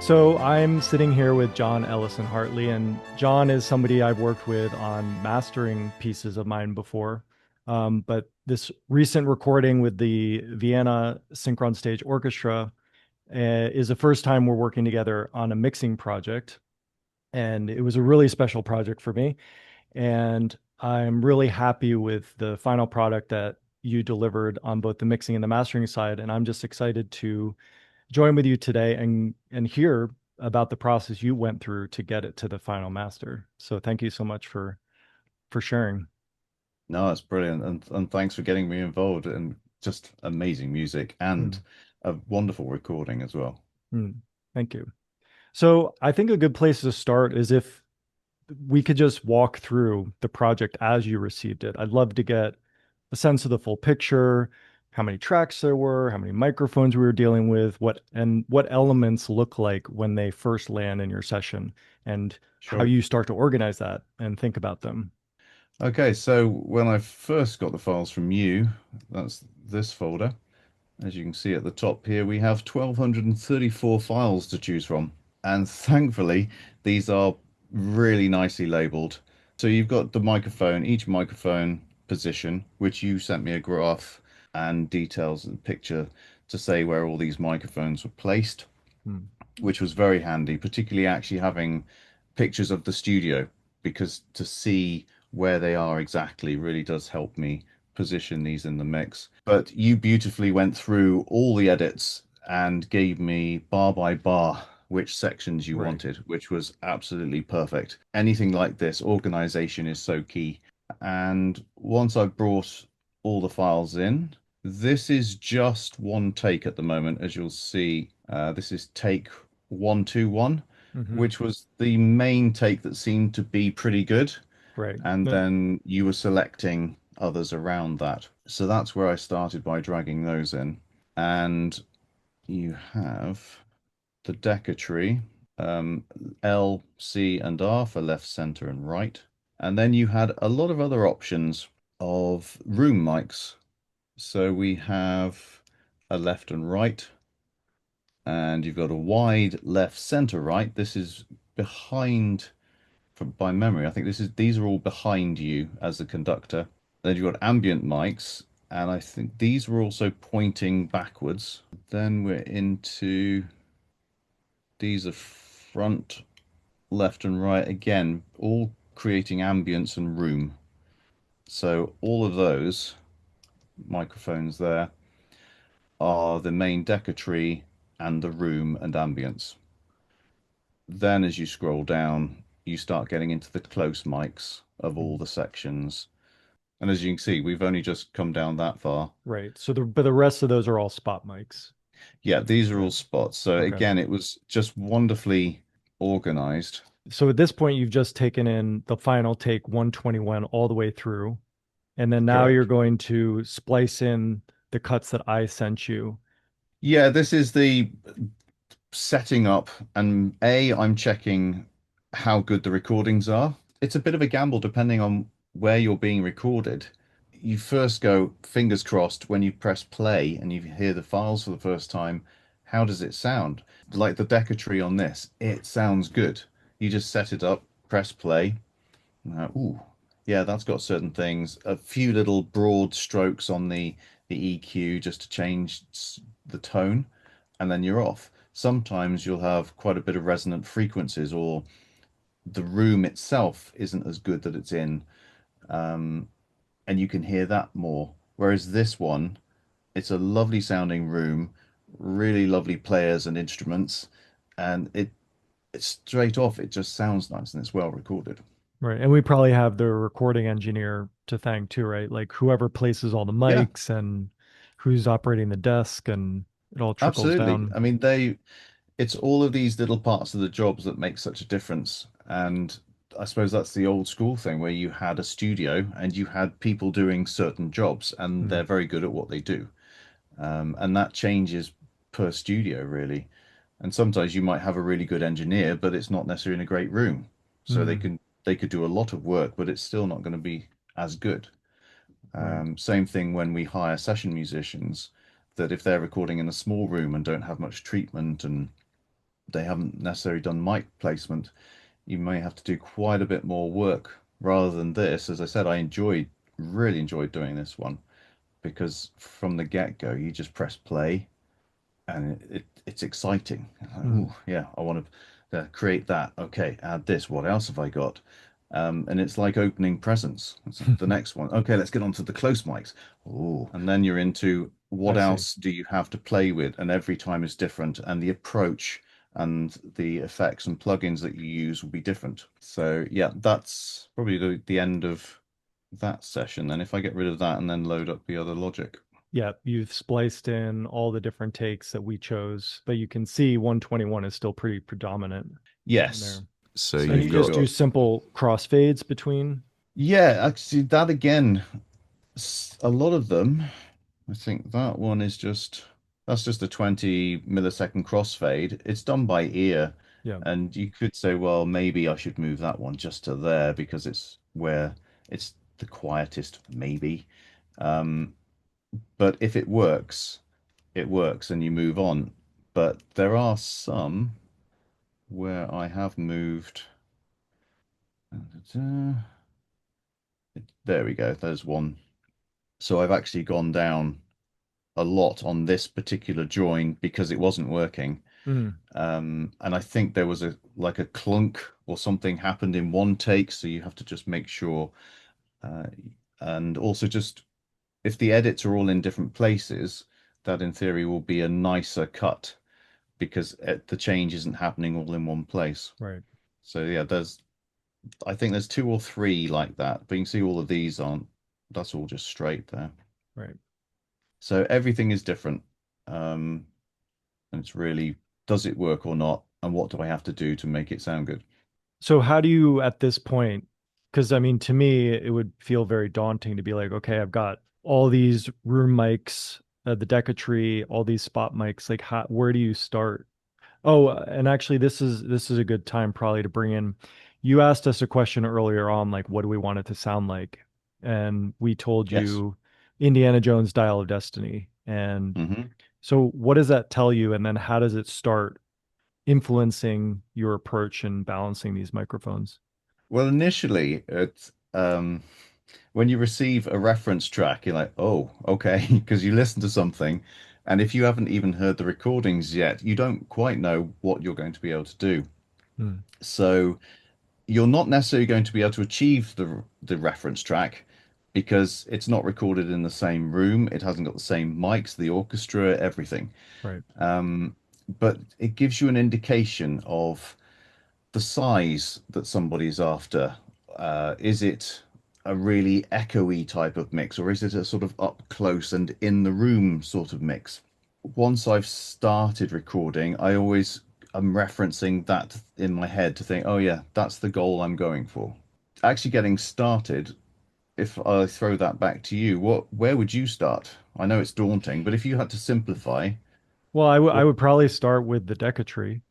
So I'm sitting here with John Ellison Hartley, and John is somebody I've worked with on mastering pieces of mine before. But this recent recording with the Vienna Synchron Stage Orchestra is the first time we're working together on a mixing project. And it was a really special project for me. And I'm really happy with the final product that you delivered on both the mixing and the mastering side. And I'm just excited to join with you today and hear about the process you went through to get it to the final master. So thank you so much for sharing. No, it's brilliant, and thanks for getting me involved and just amazing music and Mm, a wonderful recording as well. mm, thank you. So I think a good place to start is if we could just walk through the project as you received it. I'd love to get a sense of the full picture, how many tracks there were, how many microphones we were dealing with, what elements look like when they first land in your session, and how Sure. you start to organize that and think about them. Okay, so when I first got the files from you, that's this folder. As you can see at the top here, we have 1,234 files to choose from. And thankfully, these are really nicely labeled. So you've got the microphone, each microphone position, which you sent me a graph and details and picture to say where all these microphones were placed, Hmm. which was very handy, particularly actually having pictures of the studio, because to see where they are exactly really does help me position these in the mix. But you beautifully went through all the edits and gave me bar by bar which sections you Right. wanted, which was absolutely perfect. Anything like this, organization is so key. And once I brought all the files in, this is just one take at the moment, as you'll see. This is take 121, Hmm. which was the main take that seemed to be pretty good. Right. And then you were selecting others around that. So that's where I started by dragging those in. And you have the Decca Tree, L, C, and R for left, center, and right. And then you had a lot of other options of room mics. So we have a left and right, and you've got a wide left, center, right. This is behind, from by memory. I think these are all behind you as the conductor. Then you've got ambient mics, and I think these were also pointing backwards. Then we're into these are front, left, and right again, all creating ambience and room. So all of those microphones there are the main Decca tree and the room and ambience. Then as you scroll down, you start getting into the close mics of all the sections. And as you can see, we've only just come down that far. Right. So but the rest of those are all spot mics. Yeah, these are Right. all spots. So Okay. again, it was just wonderfully organized. So at this point, you've just taken in the final take 121 all the way through. And then now you're Correct. going to splice in the cuts that I sent you. Yeah, this is the setting up, and I'm checking how good the recordings are. It's a bit of a gamble depending on where you're being recorded. You first go fingers crossed when you press play and you hear the files for the first time. How does it sound? Like the Decca tree on this, it sounds good. You just set it up, press play. Ooh, yeah, that's got certain things. A few little broad strokes on the EQ just to change the tone, and then you're off. Sometimes you'll have quite a bit of resonant frequencies, or the room itself isn't as good that it's in, and you can hear that more. Whereas this one, it's a lovely sounding room, really lovely players and instruments, and it's straight off. It just sounds nice and it's well recorded. Right. And we probably have the recording engineer to thank too, right? Like whoever places all the Yeah, mics and who's operating the desk, and it all trickles absolutely. down. I mean, it's all of these little parts of the jobs that make such a difference. And I suppose that's the old school thing where you had a studio and you had people doing certain jobs and Mm, they're very good at what they do. And that changes per studio, really. And sometimes you might have a really good engineer, but it's not necessarily in a great room. So mm, they could do a lot of work, but it's still not going to be as good. right. Same thing when we hire session musicians, that if they're recording in a small room and don't have much treatment and they haven't necessarily done mic placement, you may have to do quite a bit more work rather than this. As I said, really enjoyed doing this one because from the get-go, you just press play and it's exciting. Mm. Oh, yeah, I want to create that. Okay, add this. What else have I got? And it's like opening presents. It's the next one. Okay, let's get on to the close mics. Oh, and then you're into what I see. else do you have to play with? And every time is different, and the approach and the effects and plugins that you use will be different. So yeah, that's probably the end of that session. Then if I get rid of that and then load up the other logic. Yeah, you've spliced in all the different takes that we chose, but you can see 121 is still pretty predominant in Yes. there. So So And you've you you've just got do got, simple crossfades between. yeah, actually, that again, a lot of them, I think that one is that's just a 20 millisecond crossfade. It's done by ear. Yeah, And you could say, well, maybe I should move that one just to there because it's where it's the quietest, maybe. Um, but if it works and you move on. But there are some where I have moved. There we go. There's one. So I've actually gone down a lot on this particular drawing because it wasn't working. mm, And I think there was a like a clunk or something happened in one take, so you have to just make sure. Uh, and also just if the edits are all in different places, that in theory will be a nicer cut because the change isn't happening all in one place. right, So yeah, I think there's two or three like that, but you can see all of these aren't. That's all just straight there. right. So everything is different. Um, and it's really, does it work or not? And what do I have to do to make it sound good? So how do you at this point, because I mean, to me, it would feel very daunting to be like, okay, I've got all these room mics, the Decca Tree, all these spot mics. Like, where do you start? Oh, and actually, this is a good time probably to bring in. You asked us a question earlier on, like, what do we want it to sound like? And we told Yes. you Indiana Jones Dial of Destiny. And Hmm. so, what does that tell you? And then, how does it start influencing your approach and balancing these microphones? Well, initially, when you receive a reference track, you're like, oh, okay, because you listen to something, and if you haven't even heard the recordings yet, you don't quite know what you're going to be able to do. Hmm, So you're not necessarily going to be able to achieve the reference track because it's not recorded in the same room. It hasn't got the same mics, the orchestra, everything. right, But it gives you an indication of the size that somebody's after. Is it a really echoey type of mix, or is it a sort of up close and in the room sort of mix? Once I've started recording, I always am referencing that in my head to think, oh yeah, that's the goal I'm going for. Actually getting started, if I throw that back to you, where would you start? I know it's daunting, but if you had to simplify, well, I what would probably start with the Decca Tree.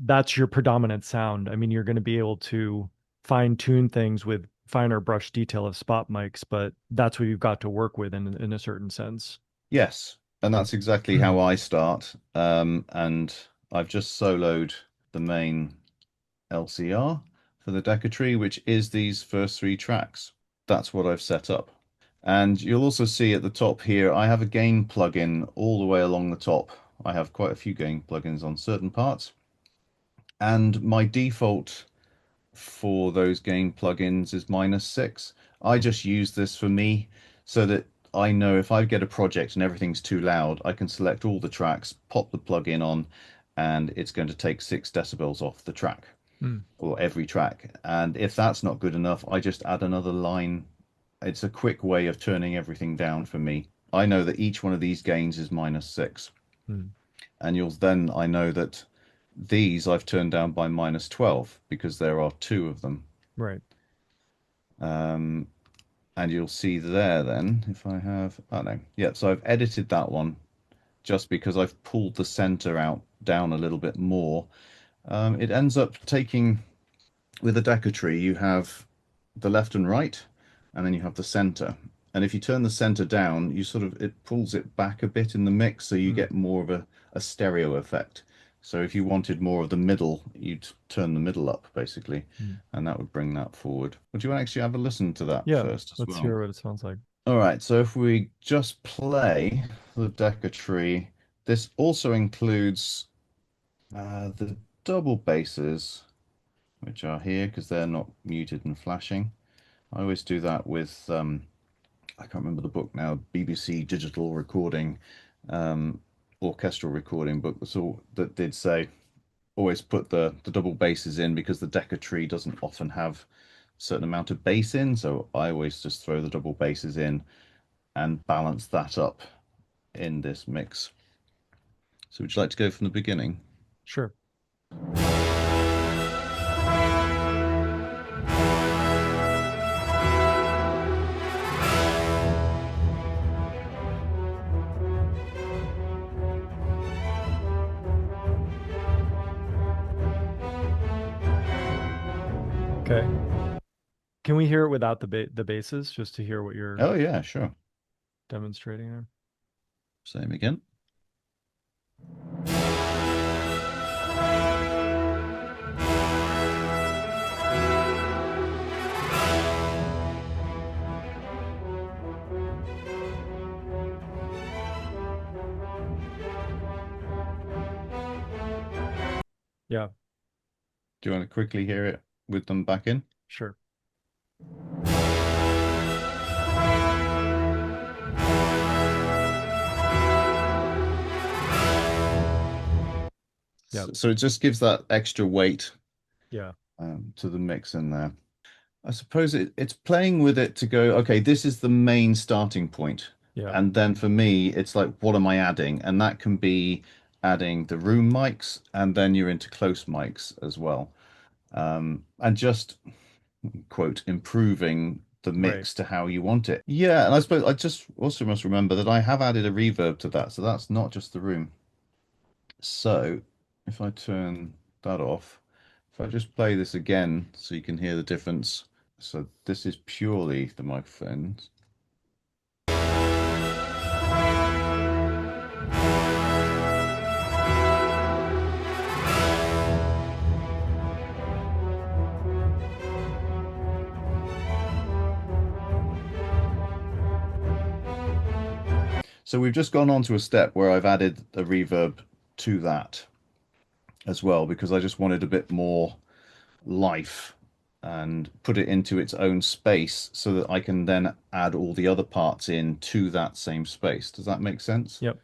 That's your predominant sound. I mean, you're going to be able to fine tune things with finer brush detail of spot mics, but that's what you've got to work with in a certain sense. yes, and that's exactly how I start. And I've just soloed the main LCR for the Decca Tree, which is these first three tracks. That's what I've set up. And you'll also see at the top here, I have a gain plugin all the way along the top. I have quite a few gain plugins on certain parts. And my default for those gain plugins is -6. I just use this for me so that I know if I get a project and everything's too loud, I can select all the tracks, pop the plugin on, and it's going to take 6 decibels off the track Mm, or every track. And if that's not good enough, I just add another line. It's a quick way of turning everything down for me. I know that each one of these gains is -6. mm, And I know that these I've turned down by -12 because there are two of them. right. Um, and you'll see there then if I have, oh no, yeah, so I've edited that one just because I've pulled the center out down a little bit more. It ends up taking, with a Decca tree, you have the left and right, and then you have the center. And if you turn the center down, it pulls it back a bit in the mix, so you Mm, get more of a stereo effect. So if you wanted more of the middle, you'd turn the middle up basically, Mm. and that would bring that forward. Would you actually have a listen to that Yeah, first as let's well? hear what it sounds like. All right, so if we just play the Decca Tree, this also includes the double basses, which are here because they're not muted and flashing. I always do that with I can't remember the book now, BBC digital recording, um, orchestral recording book. So that did say always put the double basses in because the Decca Tree doesn't often have a certain amount of bass in. So I always just throw the double basses in and balance that up in this mix. So would you like to go from the beginning? Sure. Okay. Can we hear it without the basses, just to hear what you're Oh yeah, sure. demonstrating there? Same again. Yeah, Do you want to quickly hear it with them back in? sure. Yeah, So it just gives that extra weight yeah, to the mix in there. I suppose it's playing with it to go, okay, this is the main starting point. yeah. And then for me, it's like, what am I adding? And that can be adding the room mics, and then you're into close mics as well. And just, quote, improving the Right. mix to how you want it. Yeah, and I suppose I just also must remember that I have added a reverb to that, so that's not just the room. So if I turn that off, if I just play this again so you can hear the difference. So this is purely the microphones. So we've just gone on to a step where I've added a reverb to that as well because I just wanted a bit more life and put it into its own space so that I can then add all the other parts in to that same space. Does that make sense? Yep.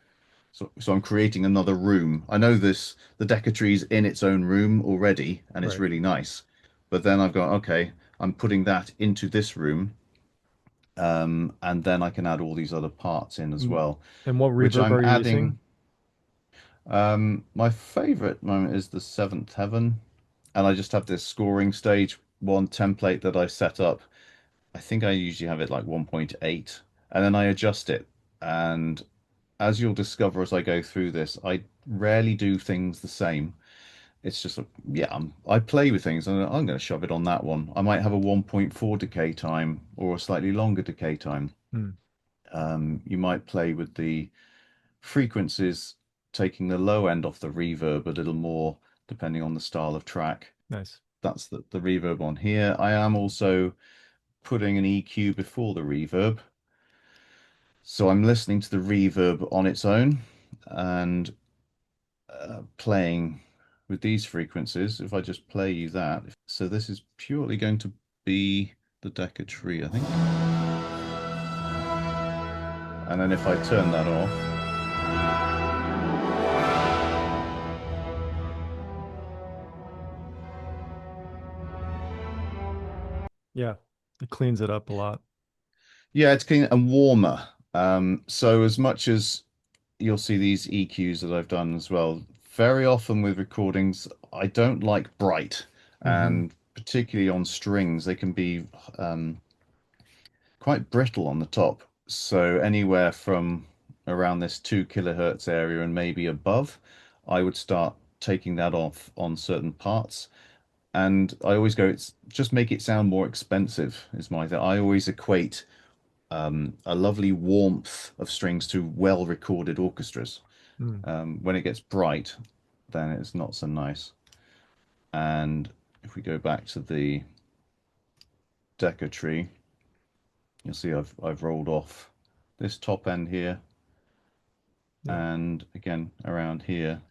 So I'm creating another room. I know the Decca Tree's in its own room already, and it's Right. really nice. But then I've got, okay, I'm putting that into this room, and then I can add all these other parts in as Mm. well, And what which reverb I'm are you adding. using? My favorite moment is the Seventh Heaven, and I just have this scoring stage one template that I set up. I think I usually have it like 1.8, and then I adjust it. And as you'll discover as I go through this, I rarely do things the same. It's just, yeah, I play with things and I'm going to shove it on that one. I might have a 1.4 decay time or a slightly longer decay time. Hmm. You might play with the frequencies, taking the low end off the reverb a little more, depending on the style of track. Nice. That's the reverb on here. I am also putting an EQ before the reverb. So I'm listening to the reverb on its own and playing with these frequencies. If I just play you that, so this is purely going to be the Decca Tree, I think. And then if I turn that off, Yeah. It cleans it up a lot. yeah, it's clean and warmer. So as much as you'll see these EQs that I've done as well, very often with recordings, I don't like bright, Hmm. and particularly on strings, they can be um, quite brittle on the top. So anywhere from around this 2 kilohertz area and maybe above, I would start taking that off on certain parts. And I always go, it's just make it sound more expensive, is my thing. I always equate a lovely warmth of strings to well recorded orchestras. Mm. When it gets bright, then it's not so nice. And if we go back to the Decca Tree, you'll see I've rolled off this top end here, Yeah. and again around here,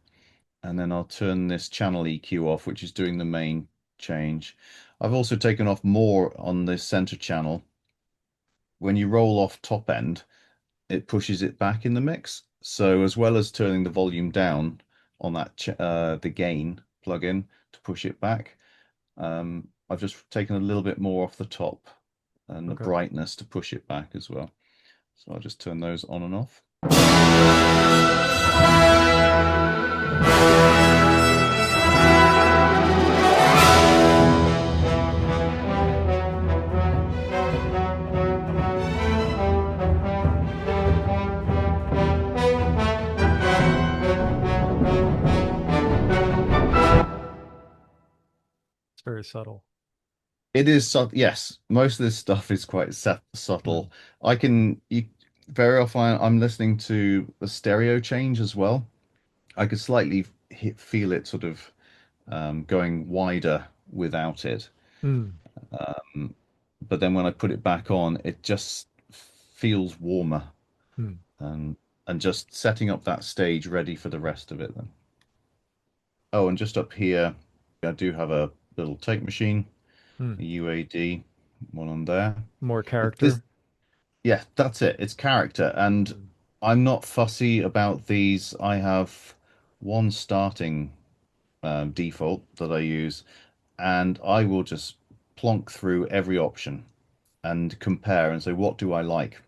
and then I'll turn this channel EQ off, which is doing the main change. I've also taken off more on the center channel. When you roll off top end, it pushes it back in the mix. So as well as turning the volume down on that the gain plugin to push it back, I've just taken a little bit more off the top and the Okay. brightness to push it back as well. So I'll just turn those on and off. It's very subtle. It is subtle. Yes, most of this stuff is quite Hmm. subtle. I can you very often I'm listening to the stereo change as well. I could slightly feel it sort of going wider without it. Hmm. But then when I put it back on, it just feels warmer Hmm. and just setting up that stage ready for the rest of it then. Oh, and just up here, I do have a little tape machine, Hmm. a UAD, one on there. More This, character. yeah, that's it. It's character, and Hmm. I'm not fussy about these. I have one starting default that I use, and I will just plonk through every option and compare and say, what do I like?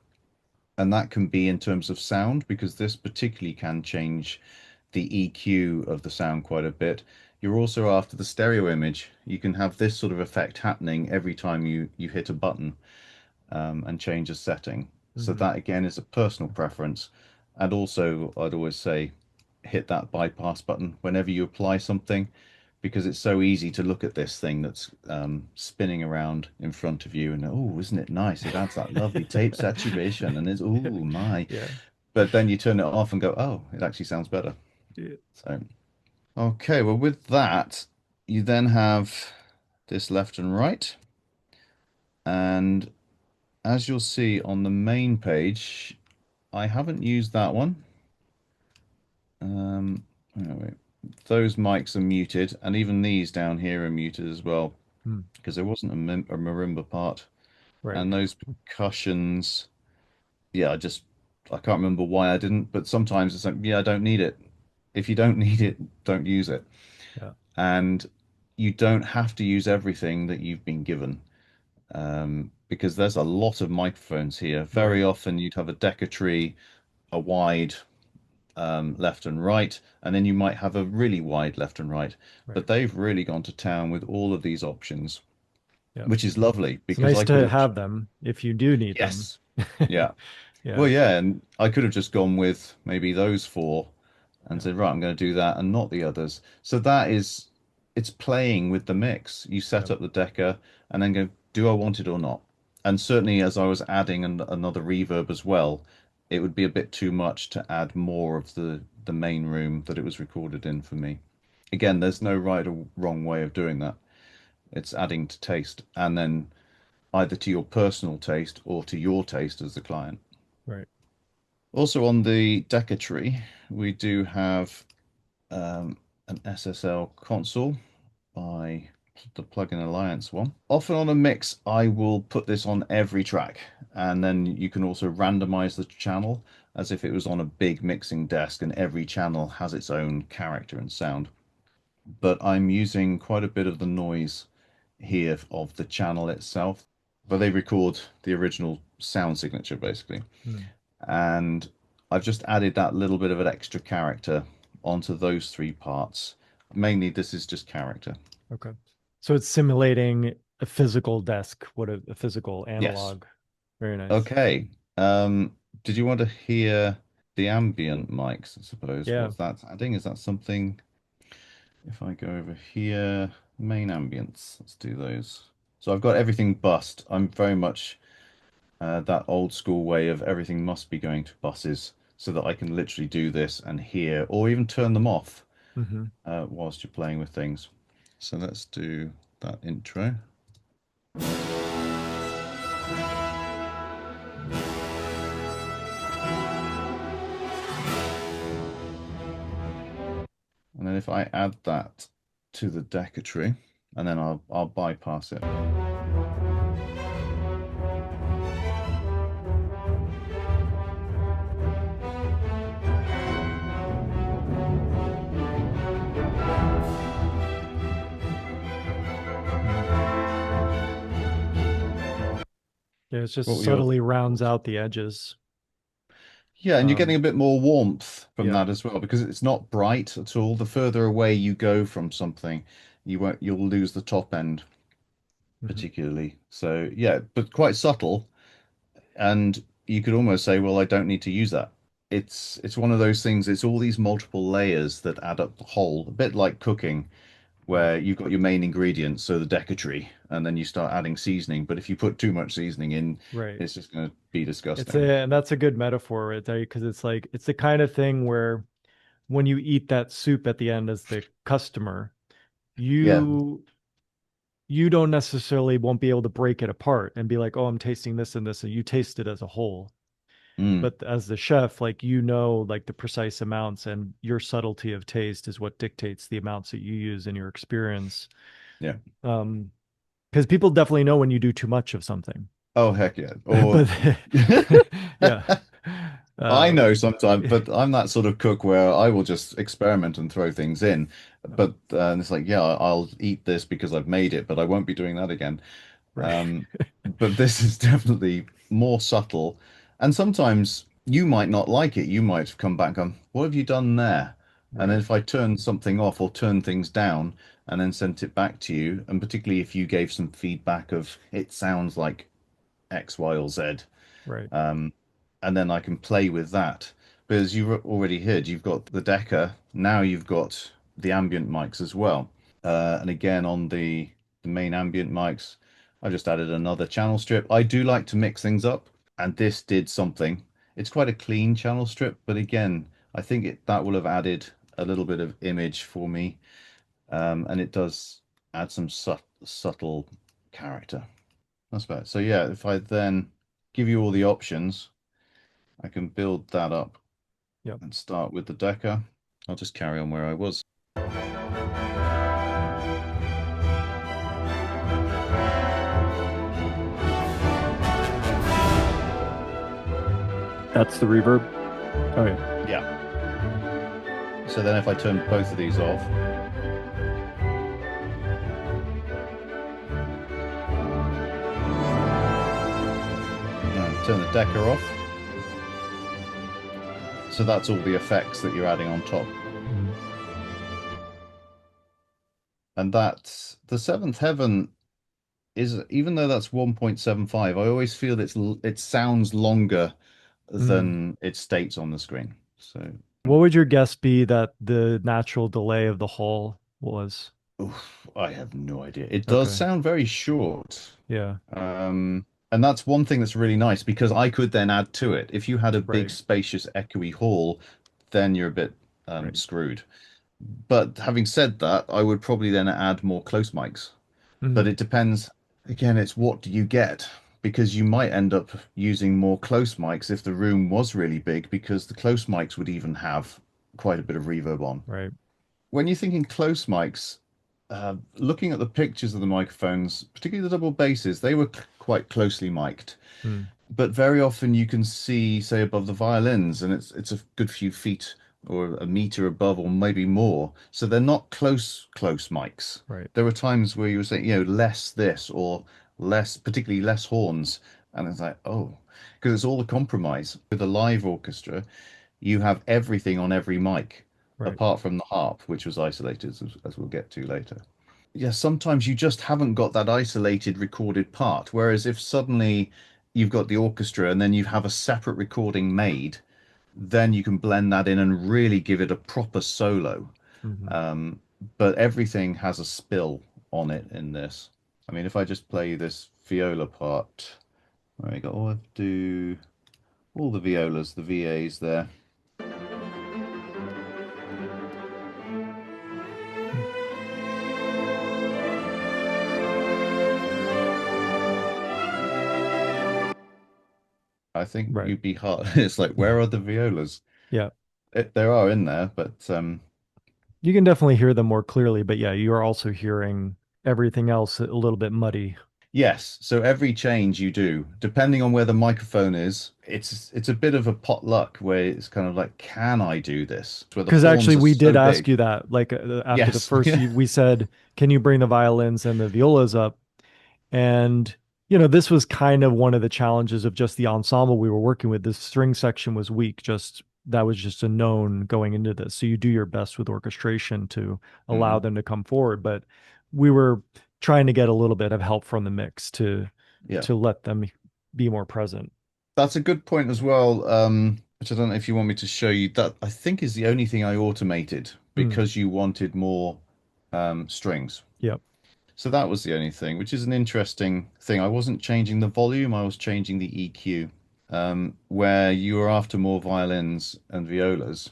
And that can be in terms of sound, because this particularly can change the EQ of the sound quite a bit. You're also after the stereo image. You can have this sort of effect happening every time you hit a button and change a setting. So Hmm. that again is a personal preference. And also, I'd always say hit that bypass button whenever you apply something, because it's so easy to look at this thing that's spinning around in front of you and oh, isn't it nice? It adds that lovely tape saturation, and it's oh my. Yeah. But then you turn it off and go, oh, it actually sounds better. Yeah. So okay, well with that, you then have this left and right, and as you'll see on the main page, I haven't used that one. Um, oh, wait. Those mics are muted, and even these down here are muted as well, Hmm. because there wasn't a marimba part. Right. And those percussions, yeah, I can't remember why I didn't, but sometimes it's like, yeah, I don't need it. If you don't need it, don't use it. Yeah. And you don't have to use everything that you've been given, because there's a lot of microphones here. Very Right. often you'd have a Decca Tree, a wide left and right, and then you might have a really wide left and right. Right. But they've really gone to town with all of these options, Yeah. which is lovely It's because nice I could to have, have them if you do need them. yes, yeah. Yeah. Well, yeah, and I could have just gone with maybe those four and Yeah. said, right, I'm going to do that and not the others. So that is, it's playing with the mix. You Yeah. set up the Decca and then go, do I want it or not? And certainly as I was adding another reverb as well, it would be a bit too much to add more of the main room that it was recorded in for me. Again, there's no right or wrong way of doing that. It's adding to taste, and then either to your personal taste or to your taste as the client. Right. Also on the Decca Tree, we do have an SSL console by the Plugin Alliance one. Often on a mix, I will put this on every track, and then you can also randomize the channel as if it was on a big mixing desk, and every channel has its own character and sound. But I'm using quite a bit of the noise here of the channel itself, but they record the original sound signature basically. Hmm. And I've just added that little bit of an extra character onto those three parts. Mainly, this is just character. Okay. So it's simulating a physical desk, what a physical Yes. analog. Very nice. Okay. Um, did you want to hear the ambient mics, I suppose? Yeah. What's that adding? Is that something? If I go over here, main ambience, let's do those. So I've got everything bust. I'm very much that old school way of everything must be going to buses so that I can literally do this and hear or even turn them off. Hmm. whilst you're playing with things. So let's do that intro. And then if I add that to the Decca Tree, and then I'll bypass it. Hmm. Yeah, it just What were your subtly rounds thoughts? out the edges. Yeah, and you're getting Um, a bit more warmth from yeah. that as well because it's not bright at all. The further away you go from something, you'll lose the top end Hmm. particularly. So yeah, but quite subtle. And you could almost say, well, I don't need to use that. It's one of those things. It's all these multiple layers that add up the whole. A bit like cooking, Right. where you've got your main ingredients, so the Decca Tree, and then you start adding seasoning. But if you put too much seasoning in, Right. it's just going to be It's disgusting. a, and that's a good metaphor right there because it's like it's the kind of thing where when you eat that soup at the end as the customer, Yeah. you you don't necessarily won't be able to break it apart and be like, oh, I'm tasting this and this, and you taste it as a whole. Mm. But as the chef, like you know, like the precise amounts and your subtlety of taste is what dictates the amounts that you use in your experience. Yeah. Um, because people definitely know when you do too much of something. Oh, heck yeah. Or But yeah. I Uh, know sometimes, but I'm that sort of cook where I will just experiment and throw things in. But it's like, yeah, I'll eat this because I've made it, but I won't be doing that again. right, Um, but this is definitely more subtle. And sometimes you might not like it. You might have come back on, what have you done there? And then right, if I turn something off or turn things down and then sent it back to you, and particularly if you gave some feedback of it sounds like X, Y, or Z, right. and then I can play with that. But as you already heard, you've got the Decca, now you've got the ambient mics as well. And again, on the main ambient mics, I just added another channel strip. I do like to mix things up, and this did something. It's quite a clean channel strip, but again, I think that will have added a little bit of image for me, and it does add some subtle character. That's about it. So yeah, if I then give you all the options, I can build that up Yep. and start with the Decca. I'll just carry on where I was. That's the reverb. Oh yeah. Yeah. So then if I turn both of these off, turn the Decca off. So that's all the effects that you're adding on top. Mhm. And that's the seventh heaven is, even though that's 1.75, I always feel it sounds longer Mm. than it states on the screen. So What would your guess be that the natural delay of the whole was? oof, I have no idea. It does Okay. sound very short. Yeah. And that's one thing that's really nice because I could then add to it. If you had a big, Right. spacious, echoey hall, then you're a bit Right. screwed. But having said that, I would probably then add more close mics. But Mm. it depends. Again, it's what do you get? Because you might end up using more close mics if the room was really big, because the close mics would even have quite a bit of reverb on. Right. When you're thinking close mics, looking at the pictures of the microphones, particularly the double basses, they were quite closely mic'd. Mm. But very often you can see, say, above the violins, and it's a good few feet or a meter above, or maybe more. So they're not close mics. Right. There were times where you were saying, less this or less, particularly less horns, and it's like, oh, because it's all the compromise. With a live orchestra, you have everything on every mic, Right. apart from the harp, which was isolated, as we'll get to later. Yeah, sometimes you just haven't got that isolated recorded part. Whereas if suddenly you've got the orchestra and then you have a separate recording made, then you can blend that in and really give it a proper solo. Hmm. Um, but everything has a spill on it in this. I mean, if I just play this viola part, there we go. I'll do all the violas, the VAs there. think Right. you'd be hard. It's like, where are the violas? Yeah. There are in there, but You can definitely hear them more clearly, but yeah, you are also hearing everything else a little bit muddy. yes. So every change you do, depending on where the microphone is, it's a bit of a potluck where it's kind of like, can I do this? Where the Because actually, horns are we did so ask big. you that. Like after the Yes. first, Yeah. we said, "Can you bring the violins and the violas up?" And this was kind of one of the challenges of just the ensemble we were working with. The string section was weak. Just that was just a known going into this. So you do your best with orchestration to allow Mm, them to come forward. But we were trying to get a little bit of help from the mix yeah. to let them be more present. That's a good point as well. Which I don't know if you want me to show you. That I think is the only thing I automated Mm, because you wanted more strings. yep. So that was the only thing, which is an interesting thing. I wasn't changing the volume, I was changing the EQ. Where you were after more violins and violas.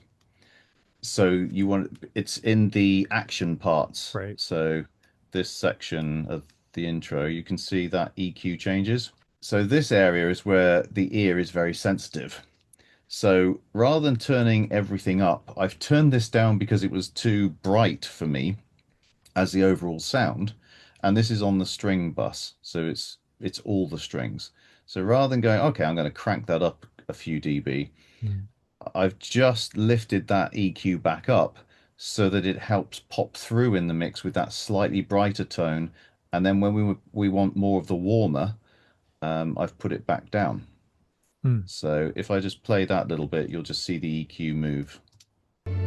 So you want it's in the action parts. Right. So this section of the intro, you can see that EQ changes. So this area is where the ear is very sensitive. So rather than turning everything up, I've turned this down because it was too bright for me as the overall sound. And this is on the string bus, so it's all the strings. So rather than going, okay, I'm going to crank that up a few dB, Mm, I've just lifted that EQ back up so that it helps pop through in the mix with that slightly brighter tone. And then when we want more of the warmer, I've put it back down. mm. So if I just play that little bit, you'll just see the EQ move. Yep.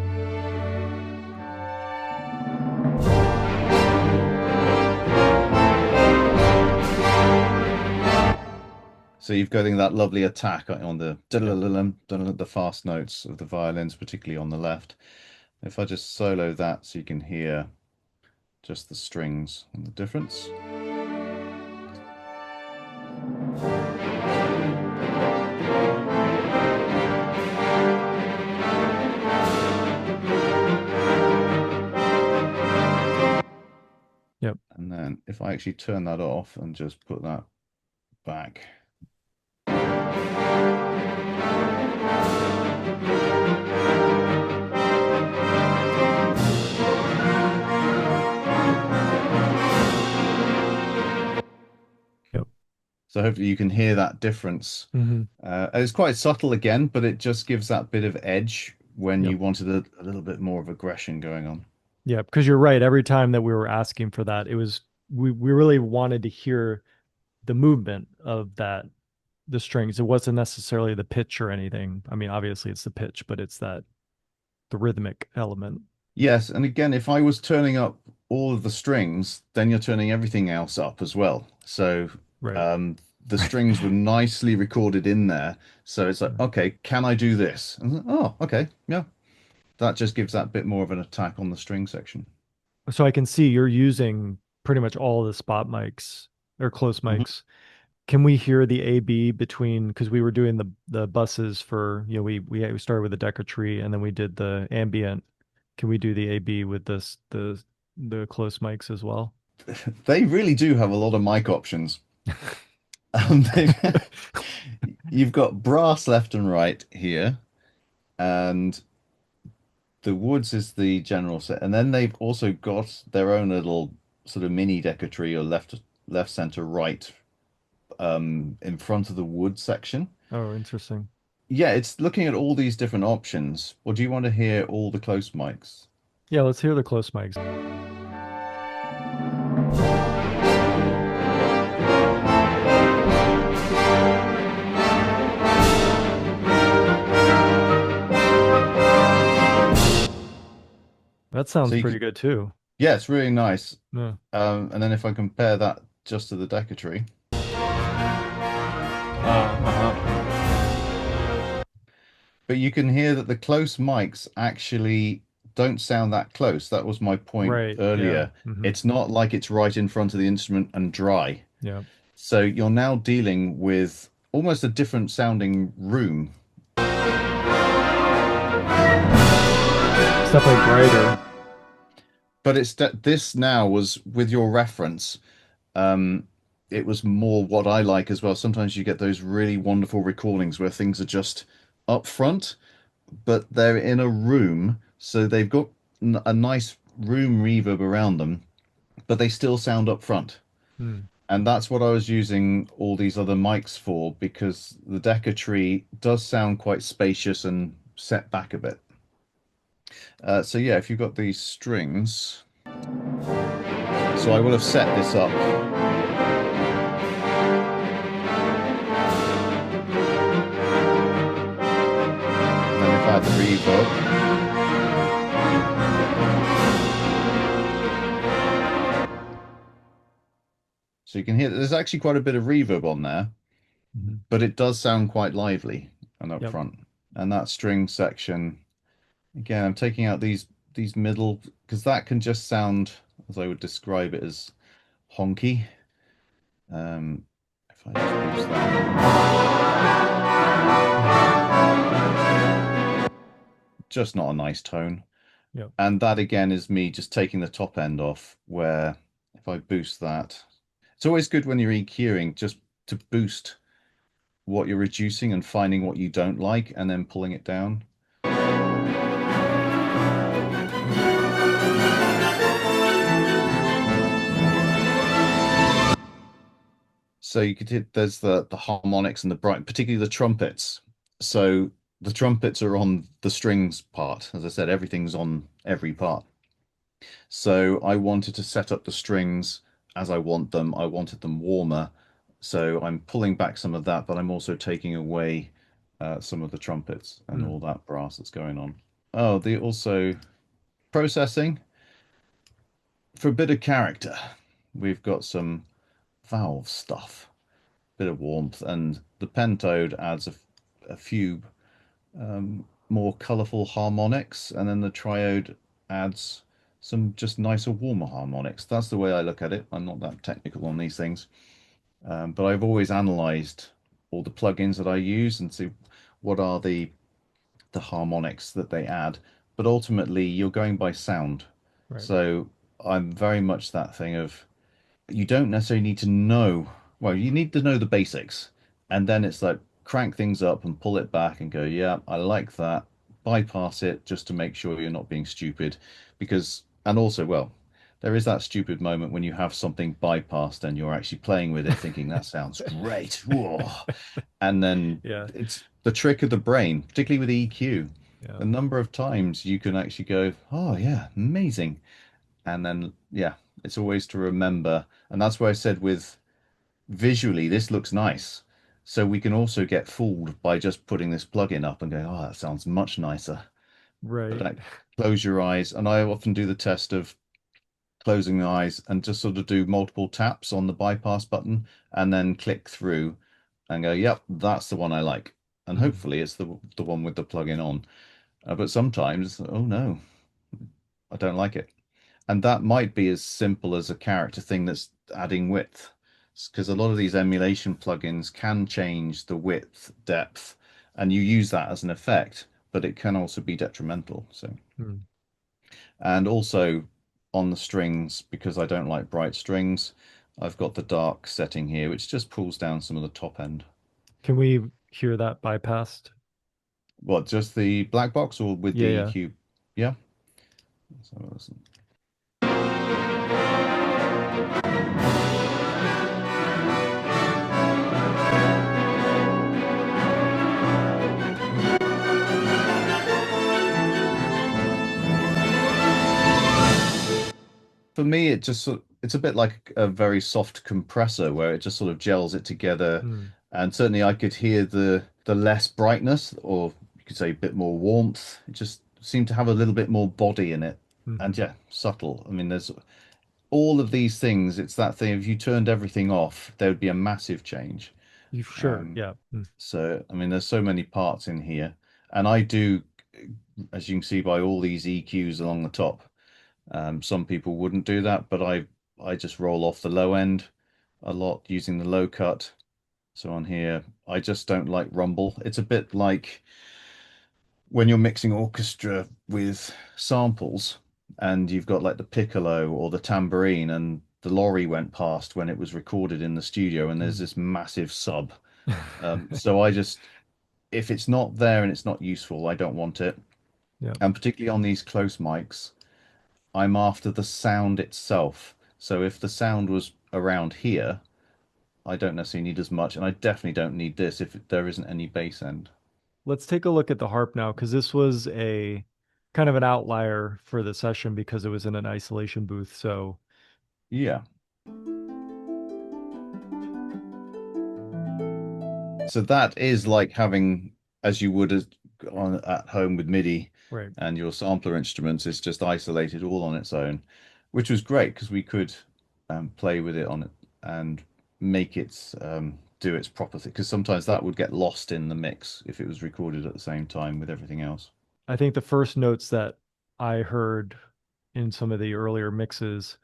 So you've got that lovely attack on the Yep. the fast notes of the violins, particularly on the left. If I just solo that so you can hear just the strings and the difference. And then if I actually turn that off and just put that back. Yep. So hopefully you can hear that difference. Hmm. It's quite subtle again, but it just gives that bit of edge when Yep. you wanted a little bit more of aggression going on. Yeah, because you're right. Every time that we were asking for that, it was we really wanted to hear the movement of the strings. It wasn't necessarily the pitch or anything. I mean, obviously it's the pitch, but it's that the rhythmic element. Yes, and again, if I was turning up all of the strings, then you're turning everything else up as well. So Right. um, the strings were nicely recorded in there. So it's like, okay, can I do this? And, oh, okay, yeah. That just gives that bit more of an attack on the string section. So I can see you're using pretty much all the spot mics or close Mhm. mics. Can we hear the A/B between because we were doing the buses for, we started with the Decca Tree and then we did the ambient. Can we do the A/B with the close mics as well? They really do have a lot of mic options. They've you've got brass left and right here, and the woods is the general set, and then they've also got their own little sort of mini Decca Tree or left, center, right in front of the wood section. Oh, interesting. Yeah, it's looking at all these different options. Or do you want to hear all the close mics? Yeah, let's hear the close mics. That So sounds you pretty can, good too. yeah, it's really nice. Yeah. And then if I compare that just to the Decca Tree, Uh-huh. but you can hear that the close mics actually don't sound that close. That was my point Right. Yeah. earlier. Hmm. It's not like it's right in front of the instrument and dry. Yeah. So you're now dealing with almost a different sounding room. It's definitely brighter. But it's that this now was with your reference. it was more what I like as well. Sometimes you get those really wonderful recordings where things are just up front, but they're in a room, so they've got a nice room reverb around them, but they still sound up front. Mm. And that's what I was using all these other mics for, because the Decca Tree does sound quite spacious and set back a bit. So yeah, if you've got these strings, so I will have set this up. And then if I add the reverb, so you can hear that there's actually quite a bit of reverb on there, Mhm. but it does sound quite lively and up Yep. front. And that string section, again, I'm taking out these middle, because that can just sound, as I would describe it, as honky. If I just boost Mhm. that, just not a nice tone. Yep. And that again is me just taking the top end off, where if I boost that, it's always good when you're EQing just to boost what you're reducing and finding what you don't like and then pulling it down. So you could hit, there's the harmonics and the bright, particularly the trumpets. So the trumpets are on the strings part. As I said, everything's on every part. So I wanted to set up the strings as I want them. I wanted them warmer. So I'm pulling back some of that, but I'm also taking away some of the trumpets and Mm. all that brass that's going on. Oh, the also processing for a bit of character. We've got some valve stuff, bit of warmth, and the pentode adds a few more colourful harmonics, and then the triode adds some just nicer, warmer harmonics. That's the way I look at it. I'm not that technical on these things, but I've always analysed all the plugins that I use and see what are the harmonics that they add. But ultimately, you're going by sound. Right. So I'm very much that thing of you don't necessarily need to know, well, you need to know the basics. And then it's like crank things up and pull it back and go, yeah, I like that. Bypass it just to make sure you're not being stupid. Because, and also, well, there is that stupid moment when you have something bypassed and you're actually playing with it thinking that sounds great. Whoa. And then Yeah. it's the trick of the brain, particularly with EQ. Yeah. The number of times you can actually go, oh, yeah, amazing. And then, yeah, it's always to remember. And that's why I said with visually, this looks nice. So we can also get fooled by just putting this plugin up and going, oh, that sounds much nicer. But Right. close your eyes. And I often do the test of closing the eyes and just sort of do multiple taps on the bypass button and then click through and go, yep, that's the one I like. And Mm. hopefully it's the one with the plugin on. But sometimes, oh no, I don't like it. And that might be as simple as a character thing that's adding width. Because a lot of these emulation plugins can change the width, depth, and you use that as an effect, but it can also be detrimental. So, Mm. and also on the strings, because I don't like bright strings, I've got the dark setting here, which just pulls down some of the top end. Can we hear that bypassed? What, just the black box or with the Yeah, yeah. EQ? Yeah. Let's have a listen. For me, it's a bit like a very soft compressor where it just sort of gels it together. Mm. And certainly I could hear the less brightness, or you could say a bit more warmth. It just seemed to have a little bit more body in it. And Hmm. yeah, subtle. I mean, there's all of these things. It's that thing, if you turned everything off, there would be a massive change. You sure? Um, Yeah. Mm. so, I mean, there's so many parts in here. And I do, as you can see by all these EQs along the top, some people wouldn't do that, but I just roll off the low end a lot using the low cut. So on here, I just don't like rumble. It's a bit like when you're mixing orchestra with samples and you've got like the piccolo or the tambourine and the lorry went past when it was recorded in the studio, and there's Mm. this massive sub. So I just, if it's not there and it's not useful, I don't want it. Yeah. And particularly on these close mics, I'm after the sound itself. So if the sound was around here, I don't necessarily need as much, and I definitely don't need this if there isn't any bass end. Let's take a look at the harp now, because this was a kind of an outlier for the session because it was in an isolation booth. So, Yeah. So that is like having, as you would on at home with MIDI right. and your sampler instruments, it's just isolated all on its own, which was great because we could play with it on it and make it do its proper thing. Because sometimes that would get lost in the mix if it was recorded at the same time with everything else. I think the first notes that I heard in some of the earlier mixes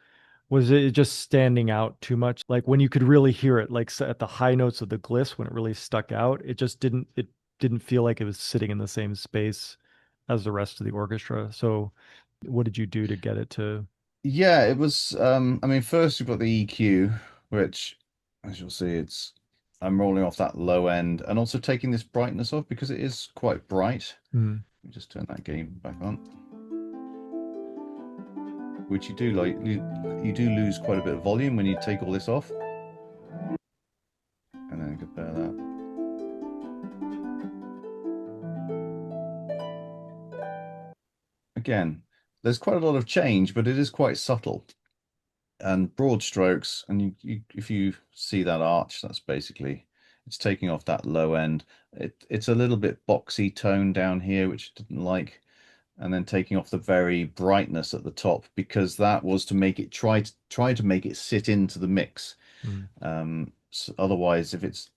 was it just standing out too much. Like when you could really hear it, like at the high notes of the gliss, when it really stuck out, it didn't feel like it was sitting in the same space as the rest of the orchestra. So what did you do to get it to? Yeah, it was. I mean, first you've got the EQ, which, as you'll see, it's I'm rolling off that low end and also taking this brightness off because it is quite bright. Hmm. Let me just turn that gain back on, which you do like. You do lose quite a bit of volume when you take all this off, and then compare that. Again, there's quite a lot of change, but it is quite subtle and broad strokes. And if you see that arch, that's basically it's taking off that low end. It's a little bit boxy tone down here, which I didn't like, and then taking off the very brightness at the top because that was to make it try to make it sit into the mix. Hmm. So otherwise, if it's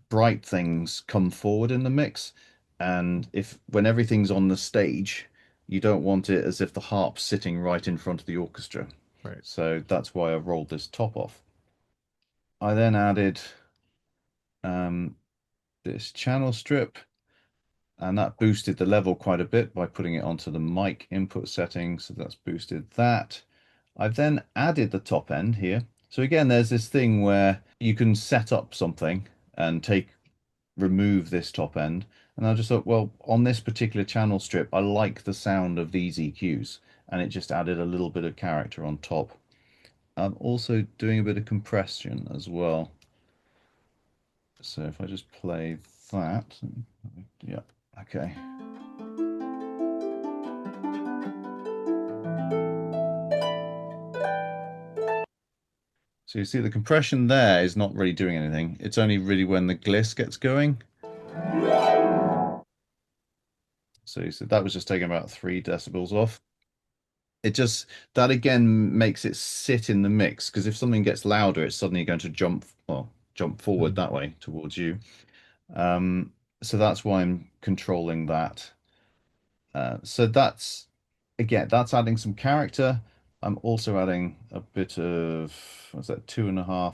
bright things come forward in the mix, and if when everything's on the stage, you don't want it as if the harp's sitting right in front of the orchestra. Right. So that's why I rolled this top off. I then added um, this channel strip, and that boosted the level quite a bit by putting it onto the mic input settings. So that's boosted that. I've then added the top end here. So again, there's this thing where you can set up something and remove this top end. And I just thought, well, on this particular channel strip, I like the sound of these EQs, and it just added a little bit of character on top. I'm also doing a bit of compression as well. So if I just play that, yeah, okay. So you see the compression there is not really doing anything. It's only really when the gliss gets going. So you see that was just taking about 3 decibels off. It just that again makes it sit in the mix because if something gets louder, it's suddenly going to jump forward Hmm. that way towards you. Um, so that's why I'm controlling that. So that's again, that's adding some character. I'm also adding a bit of what's that, 2.5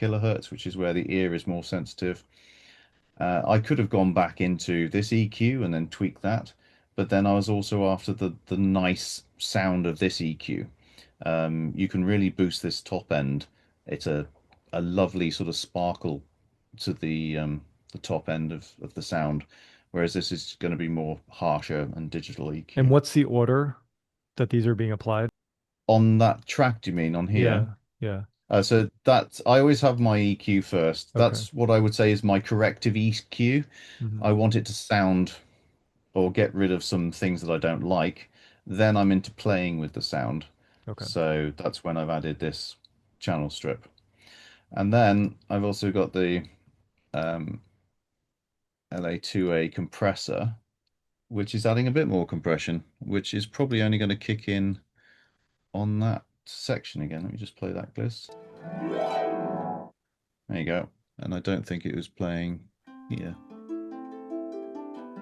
kilohertz, which is where the ear is more sensitive. I could have gone back into this EQ and then tweak that, but then I was also after the nice sound of this EQ. You can really boost this top end. It's a lovely sort of sparkle to the top end of the sound, whereas this is going to be more harsher and digital And EQ. what's the order that these are being applied? On that track, do you mean on here? Yeah. Yeah. So that's I always have my EQ first. Okay. That's what I would say is my corrective EQ. Hmm. I want it to sound or get rid of some things that I don't like. Then I'm into playing with the sound. Okay. So that's when I've added this channel strip. And then I've also got the um, LA2A compressor, which is adding a bit more compression, which is probably only going to kick in on that section again. Let me just play that gliss. There you go. And I don't think it was playing here.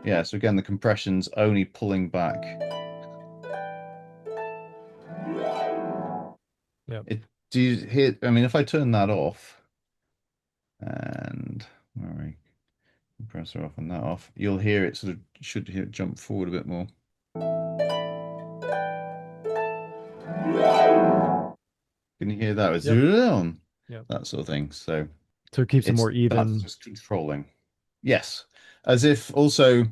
Yeah, so again, the compression's only pulling back. Yeah. It do you hear? I mean, if I turn that off and all right, compressor off and that off, you'll hear it sort of should hear it jump forward a bit more. Can you hear that? It's Yep. Yep. that sort of thing. So So it keeps it more that's even. just controlling. Yes. As if also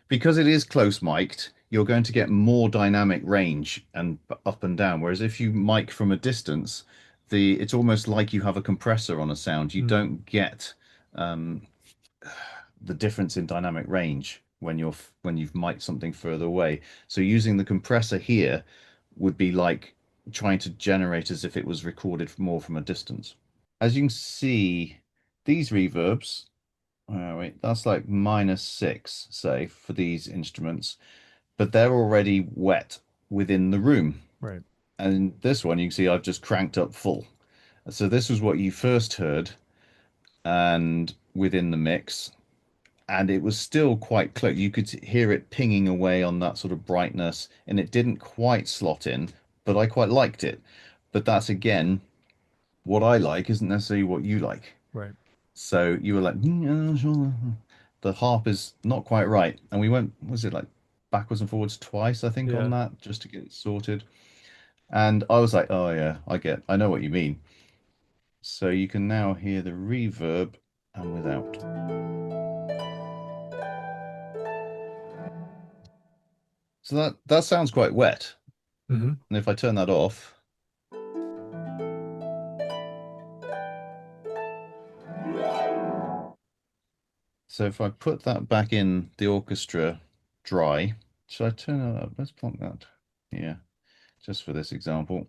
because it is close mic'd, you're going to get more dynamic range and up and down. Whereas if you mic from a distance, the it's almost like you have a compressor on a sound. You Mm, don't get um, the difference in dynamic range when you've mic'd something further away. So using the compressor here would be like trying to generate as if it was recorded more from a distance. As you can see, these reverbs, wait, that's like -6, say, for these instruments, but they're already wet within the room. right. And this one, you can see I've just cranked up full. So this was what you first heard and within the mix, and it was still quite close. You could hear it pinging away on that sort of brightness, and it didn't quite slot in, but I quite liked it. But that's again, what I like isn't necessarily what you like. Right. So you were like, yeah, sure. The harp is not quite right. And we went, was it like backwards and forwards twice, I think, on Yeah. that just to get it sorted. And I was like, oh yeah, I know what you mean. So you can now hear the reverb and without. So that sounds quite wet. Hmm. And if I turn that off, so if I put that back in the orchestra dry, should I turn it up? Let's plonk that here, just for this example.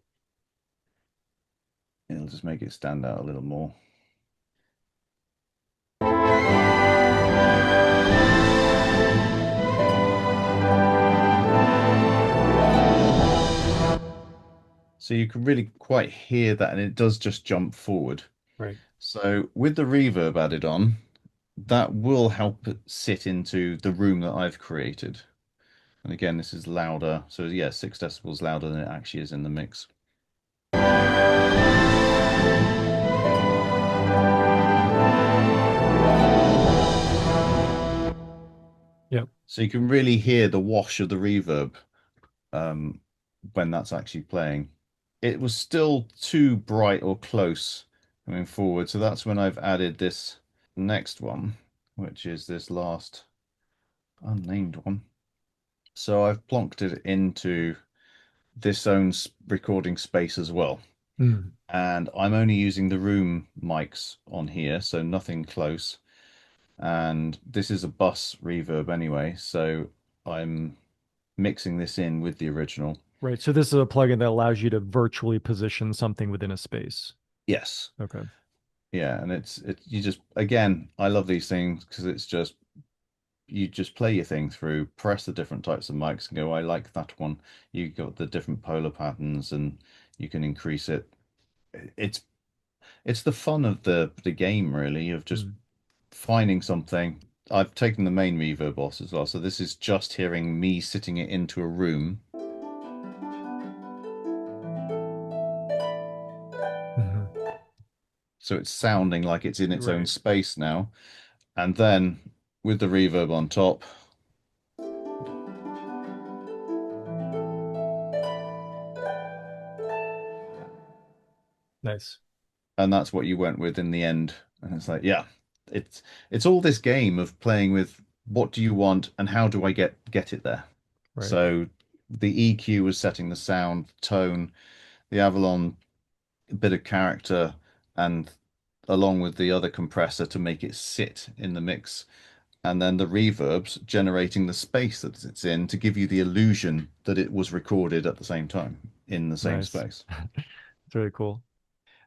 It'll just make it stand out a little more. So you can really quite hear that, and it does just jump forward. Right. So with the reverb added on, that will help it sit into the room that I've created. And again, this is louder. So yeah, 6 decibels louder than it actually is in the mix. Yep. So you can really hear the wash of the reverb um, when that's actually playing. It was still too bright or close coming forward. So that's when I've added this next one, which is this last unnamed one. So I've plonked it into this own recording space as well. Mm. And I'm only using the room mics on here, so nothing close. And this is a bus reverb anyway, so I'm mixing this in with the original. Right. So this is a plugin that allows you to virtually position something within a space. Yes. Okay. Yeah, and it you just again, I love these things because it's just you just play your thing through, press the different types of mics and go, I like that one. You got the different polar patterns and you can increase it. It's it's the fun of the game really of just Mm. finding something. I've taken the main reverb off as well, so this is just hearing me sitting it into a room. Mhm. So it's sounding like it's in its own Right. space now. And then with the reverb on top, Nice. and that's what you went with in the end. And it's like, yeah, it's it's all this game of playing with what do you want and how do I get it there. Right. So the EQ was setting the sound, tone, the Avalon a bit of character, and along with the other compressor to make it sit in the mix. And then the reverbs generating the space that it's in to give you the illusion that it was recorded at the same time in the same Nice. space. It's really cool.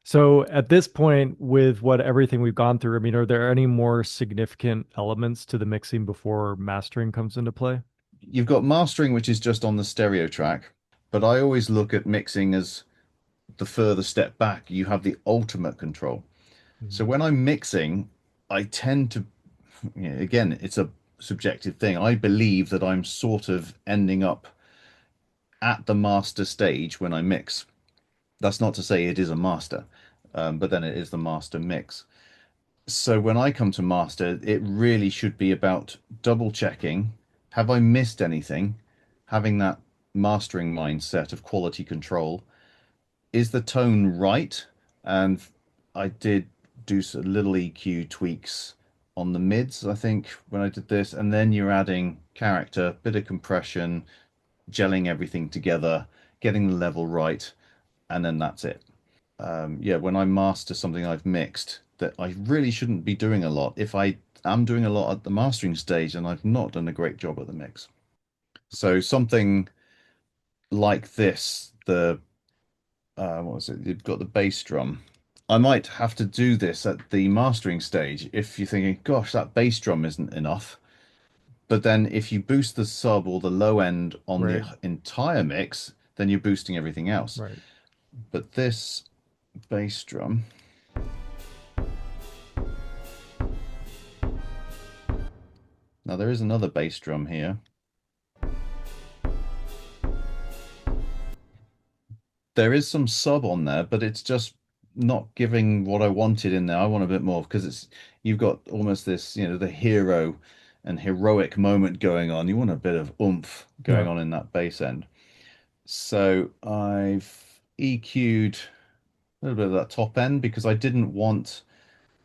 So at this point, with what everything we've gone through, I mean, are there any more significant elements to the mixing before mastering comes into play? You've got mastering, which is just on the stereo track, but I always look at mixing as the further step back. You have the ultimate control. So Mhm. when I'm mixing, I tend to, again, it's a subjective thing. I believe that I'm sort of ending up at the master stage when I mix. That's not to say it is a master, but then it is the master mix. So when I come to master, it really should be about double checking. Have I missed anything? Having that mastering mindset of quality control is the tone right? And I did do little EQ tweaks on the mids, I think, when I did this. And then you're adding character, bit of compression, gelling everything together, getting the level right, and then that's it. Yeah, when I master something I've mixed, that I really shouldn't be doing a lot. If I am doing a lot at the mastering stage, and I've not done a great job at the mix. So something like this, the what was it? You've got the bass drum. I might have to do this at the mastering stage if you're thinking, gosh, that bass drum isn't enough. But then if you boost the sub or the low end on the Right. entire mix, then you're boosting everything else. Right. But this bass drum, now there is another bass drum here. There is some sub on there, but it's just not giving what I wanted in there. I want a bit more because it's you've got almost this, the hero and heroic moment going on. You want a bit of oomph going Yeah. on in that bass end. So I've EQ'd a little bit of that top end because I didn't want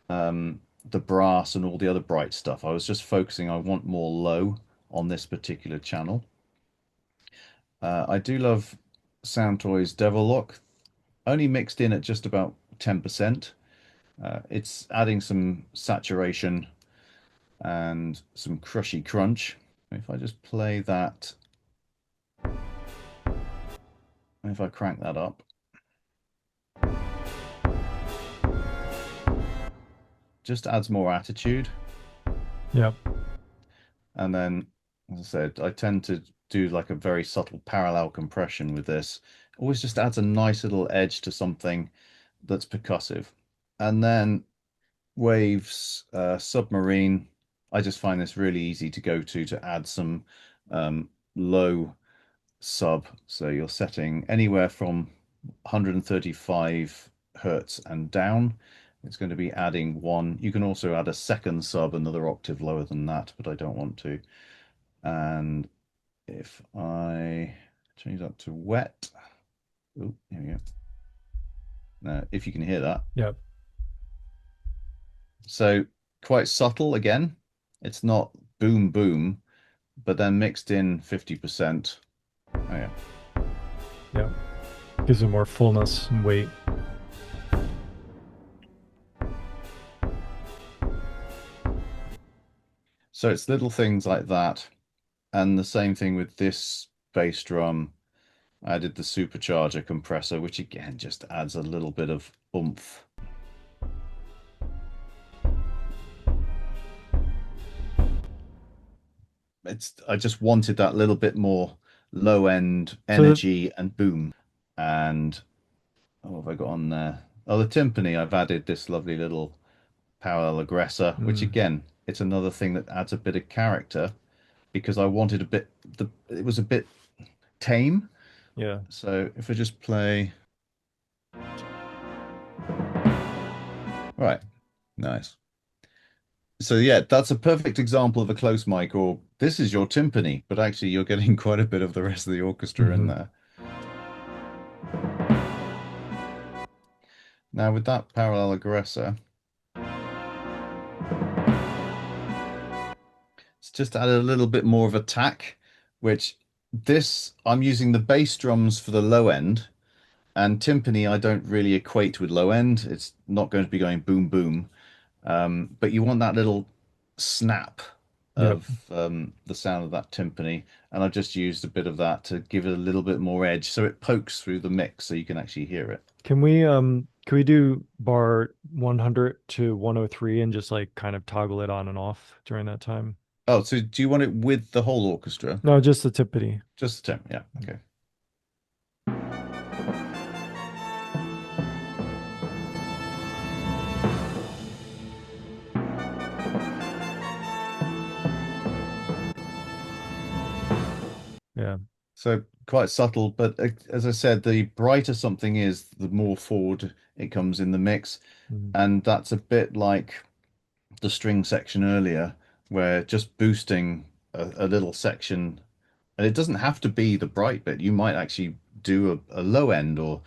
the brass and all the other bright stuff. I was just focusing, I want more low on this particular channel. I do love Soundtoys Devil Lock, only mixed in at just about 10%. It's adding some saturation and some crushy crunch. If I just play that, if I crank that up, just adds more attitude. Yeah. And then, as I said, I tend to do like a very subtle parallel compression with this. Always just adds a nice little edge to something that's percussive. And then Waves, Submarine. I just find this really easy to go to add some low sub. So you're setting anywhere from 135 hertz and down. It's going to be adding one. You can also add a second sub, another octave lower than that, but I don't want to. And if I change that to wet, oh, here we go. Now, if you can hear that. Yeah. So quite subtle again. It's not boom boom, but then mixed in 50%. Oh yeah. Yeah. Gives it more fullness and weight. So it's little things like that. And the same thing with this bass drum. I did the supercharger compressor, which again just adds a little bit of oomph. I just wanted that little bit more low end So energy and boom. And what have I got on there? Oh, the timpani, I've added this lovely little parallel aggressor, which mm, again, it's another thing that adds a bit of character because I wanted it was a bit tame. yeah. So if I just play, right, nice. So yeah, that's a perfect example of a close mic, or this is your timpani, but actually you're getting quite a bit of the rest of the orchestra in Hmm. there. Now with that parallel aggressor, it's just added a little bit more of attack, which this I'm using the bass drums for the low end, and timpani I don't really equate with low end. It's not going to be going boom boom. But you want that little snap Yep. of the sound of that timpani, and I've just used a bit of that to give it a little bit more edge, so it pokes through the mix, so you can actually hear it. Can we do bar 100 to 103 and just like kind of toggle it on and off during that time? Oh, so do you want it with the whole orchestra? No, just the timpani. Just the temp, yeah, okay. Yeah. So quite subtle, but as I said, the brighter something is, the more forward it comes in the mix, Mhm. and that's a bit like the string section earlier, where just boosting a little section, and it doesn't have to be the bright bit. You might actually do a low end or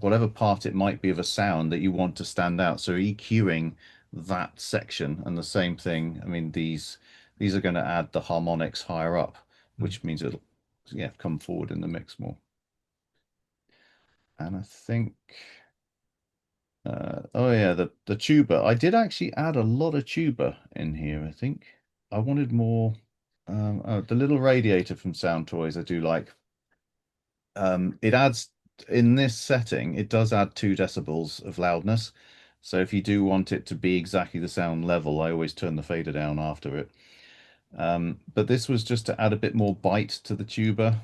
whatever part it might be of a sound that you want to stand out. So EQing that section, and the same thing. I mean, these are going to add the harmonics higher up, Mm. which means it'll yeah come forward in the mix more. And I think oh yeah, the tuba. I did actually add a lot of tuba in here, I think. I wanted more oh, the little radiator from Sound Toys I do like. It adds in this setting, it does add 2 decibels of loudness. So if you do want it to be exactly the sound level, I always turn the fader down after it. But this was just to add a bit more bite to the tuba.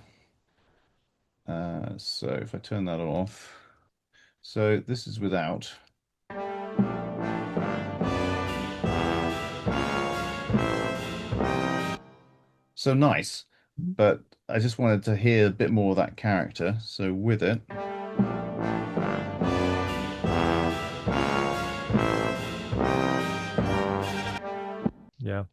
So if I turn that off, so this is without. So nice, but I just wanted to hear a bit more of that character. So with it, Yeah.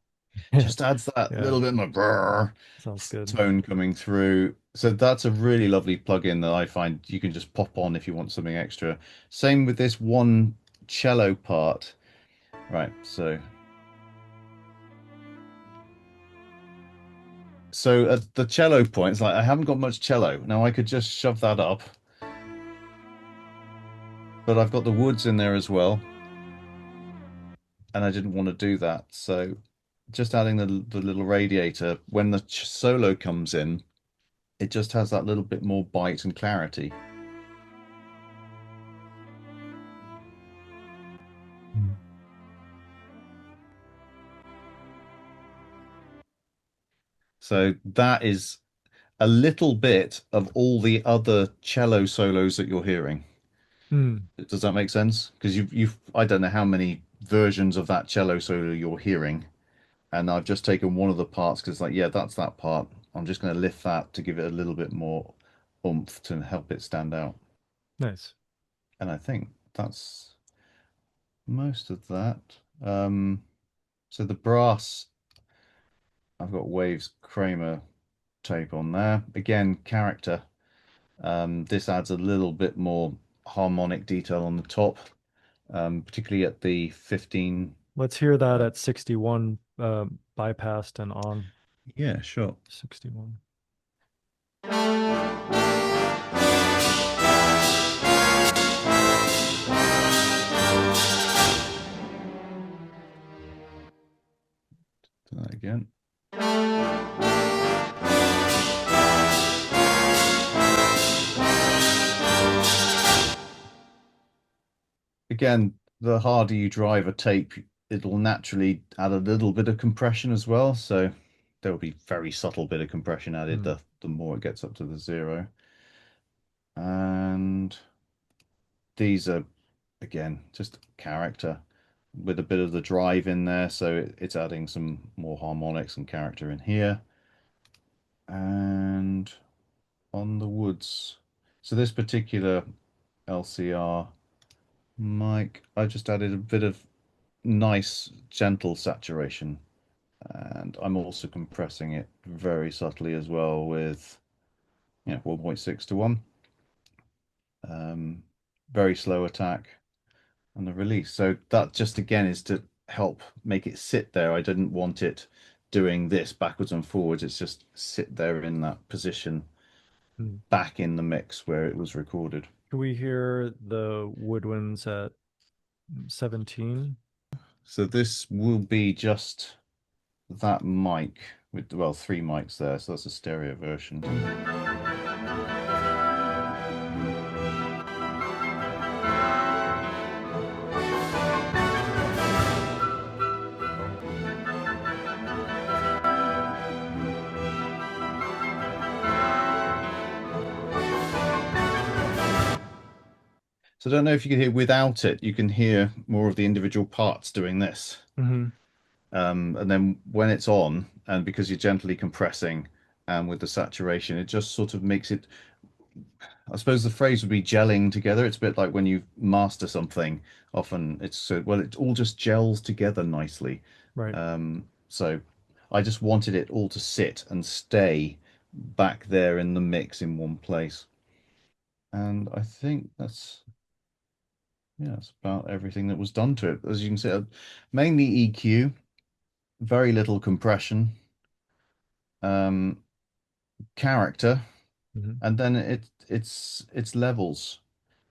just adds that Yeah. little bit more brrr Sounds good. tone coming through. So that's a really lovely plugin that I find you can just pop on if you want something extra. Same with this one cello part. Right, so at the cello point, it's like I haven't got much cello. Now I could just shove that up, but I've got the woods in there as well, and I didn't want to do that. So just adding the little radiator when the solo comes in, it just has that little bit more bite and clarity. Mm. So that is a little bit of all the other cello solos that you're hearing. Mm. Does that make sense? Because you've I don't know how many versions of that cello solo you're hearing, and I've just taken one of the parts because like yeah, that's that part. I'm just going to lift that to give it a little bit more oomph to help it stand out. Nice. And I think that's most of that. Um, so the brass, I've got Waves Kramer tape on there. Again, character. This adds a little bit more harmonic detail on the top, particularly at the 15. Let's hear that Uh, at 61 bypassed and on yeah, sure. 61. Do that again. Again, the harder you drive a tape, it'll naturally add a little bit of compression as well. So there will be very subtle bit of compression added Mm. the more it gets up to the zero. And these are again just character with a bit of the drive in there, so it's adding some more harmonics and character in here. And on the woods, so this particular LCR mic, I just added a bit of nice gentle saturation, and I'm also compressing it very subtly as well with 1.6 to 1. Very slow attack and the release. So that just again is to help make it sit there. I didn't want it doing this backwards and forwards. It's just sit there in that position Mm. back in the mix where it was recorded. Can we hear the woodwinds at 17? So this will be just that mic with, well, 3 mics there. So that's a stereo version. So I don't know if you can hear without it, you can hear more of the individual parts doing this. Hmm. And then when it's on, and because you're gently compressing and with the saturation, it just sort of makes it, I suppose the phrase would be gelling together. It's a bit like when you master something, often it's so, well, it all just gels together nicely. Right. So I just wanted it all to sit and stay back there in the mix in one place. And I think that's, yeah, that's about everything that was done to it. As you can see, mainly EQ, very little compression, um, character, Mhm. and then it's levels.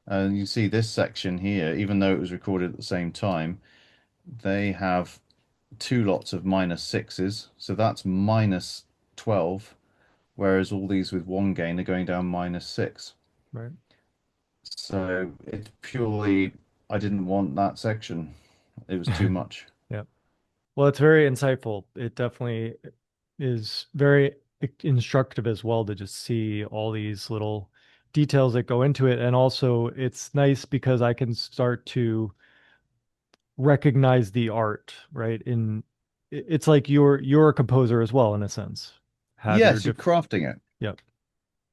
And you see this section here, even though it was recorded at the same time, they have two lots of minus sixes, so that's minus 12, whereas all these with one gain are going down minus six. Right. So it's purely, I didn't want that section. It was too much. Yeah. Well, it's very insightful. It definitely is very instructive as well to just see all these little details that go into it. And also, it's nice because I can start to recognize the art, right? It's like you're a composer as well in a sense. Have your Yes, you're diff crafting it. Yep.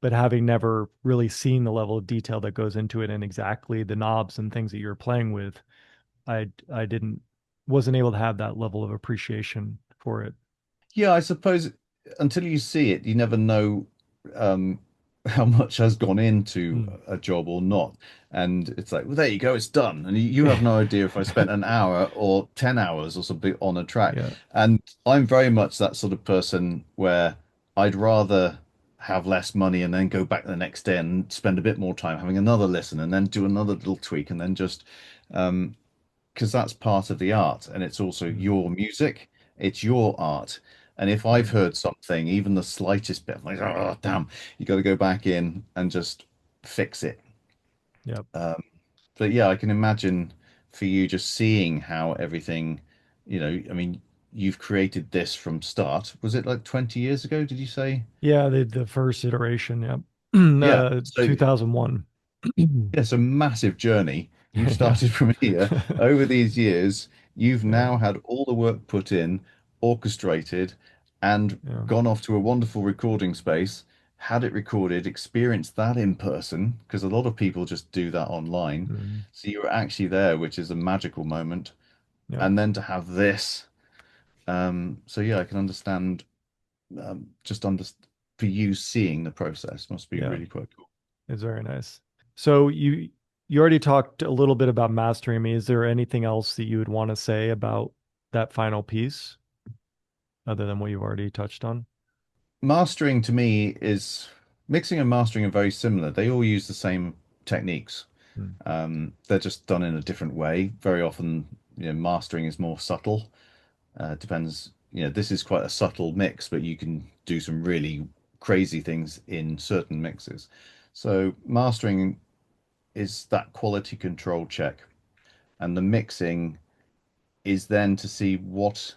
But having never really seen the level of detail that goes into it and exactly the knobs and things that you're playing with, I didn't wasn't able to have that level of appreciation for it. Yeah, I suppose until you see it, you never know um, how much has gone into Mm. a job or not. And it's like, well, there you go, it's done. And you have no idea if I spent an hour or 10 hours or something on a track. Yeah. And I'm very much that sort of person where I'd rather have less money and then go back the next day and spend a bit more time having another listen and then do another little tweak and then just um, because that's part of the art and it's also Mm. your music, it's your art. And if I've Right. heard something, even the slightest bit, I'm like, oh, damn, you got to go back in and just fix it. Yep. Um, but yeah, I can imagine for you just seeing how everything, I mean, you've created this from start. Was it like 20 years ago, did you say? Yeah, the first iteration, yep. Yeah. So 2001. yeah, it's a massive journey. You've Yeah. started from here. Over these years, you've Yeah. now had all the work put in, orchestrated, and Yeah. gone off to a wonderful recording space, had it recorded, experienced that in person, because a lot of people just do that online. Mhm. So you were actually there, which is a magical moment. Yep. And then to have this, so yeah, I can understand, just under for you seeing the process must be Yeah. really quite cool. It's very nice. So you already talked a little bit about mastering me. Is there anything else that you would want to say about that final piece other than what you've already touched on? Mastering to me is mixing and mastering are very similar. They all use the same techniques. Mm. They're just done in a different way. Very often, mastering is more subtle. Depends, this is quite a subtle mix, but you can do some really crazy things in certain mixes. So mastering is that quality control check, and the mixing is then to see what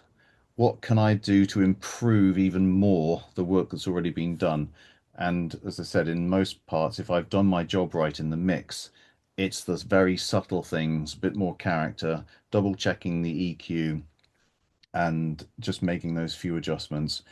can I do to improve even more the work that's already been done? And as I said, in most parts, if I've done my job right in the mix, it's those very subtle things, a bit more character, double checking the EQ and just making those few adjustments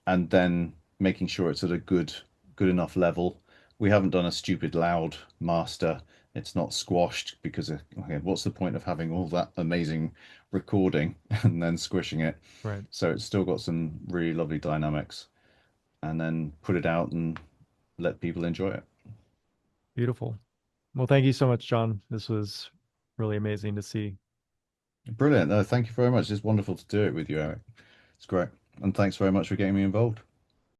and then making sure it's at a good enough level. We haven't done a stupid loud master. It's not squashed because okay, what's the point of having all that amazing recording and then squishing it? Right. So it's still got some really lovely dynamics and then put it out and let people enjoy it. Beautiful. Well, thank you so much, John. This was really amazing to see. Brilliant. No, thank you very much. It's wonderful to do it with you, Eric. It's great. And thanks very much for getting me involved.